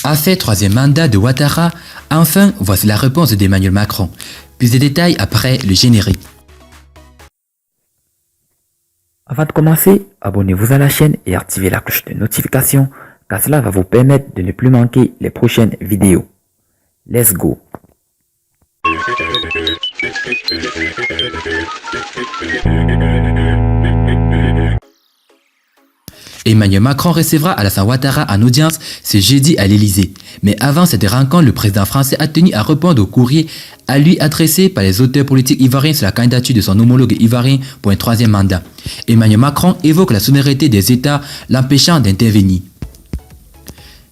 A fait troisième mandat de Ouattara? Enfin, voici la réponse d'Emmanuel Macron. Plus de détails après le générique. Avant de commencer, abonnez-vous à la chaîne et activez la cloche de notification car cela va vous permettre de ne plus manquer les prochaines vidéos. Let's go! Emmanuel Macron recevra Alassane Ouattara en audience ce jeudi à l'Elysée. Mais avant cette rencontre, le président français a tenu à répondre au courrier à lui adressé par les auteurs politiques ivoiriens sur la candidature de son homologue ivoirien pour un troisième mandat. Emmanuel Macron évoque la souveraineté des États l'empêchant d'intervenir.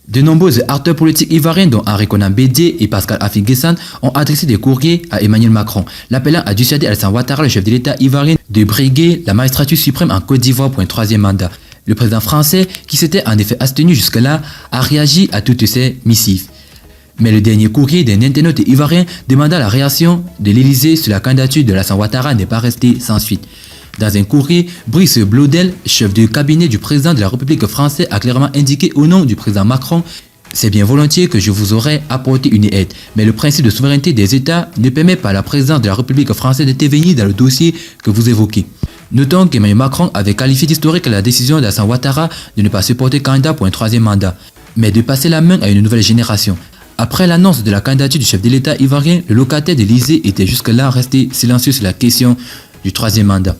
De nombreux acteurs politiques ivoiriens dont Henri Konan Bédié et Pascal Affi-N'Guessan ont adressé des courriers à Emmanuel Macron, l'appelant à dissuader Alassane Ouattara, le chef de l'État ivoirien, de briguer la magistrature suprême en Côte d'Ivoire pour un troisième mandat. Le président français, qui s'était en effet abstenu jusque-là, a réagi à toutes ces missives. Mais le dernier courrier d'un internaute ivoirien demandant la réaction de l'Élysée sur la candidature de Alassane Ouattara n'est pas resté sans suite. Dans un courrier, Brice Blodel, chef de cabinet du président de la République française, a clairement indiqué au nom du président Macron: c'est bien volontiers que je vous aurais apporté une aide, mais le principe de souveraineté des États ne permet pas à la présidence de la République française d'intervenir dans le dossier que vous évoquez. Notons qu'Emmanuel Macron avait qualifié d'historique la décision d'Alassane Ouattara de ne pas se porter candidat pour un troisième mandat, mais de passer la main à une nouvelle génération. Après l'annonce de la candidature du chef de l'État ivoirien, le locataire de l'Élysée était jusque-là resté silencieux sur la question du troisième mandat.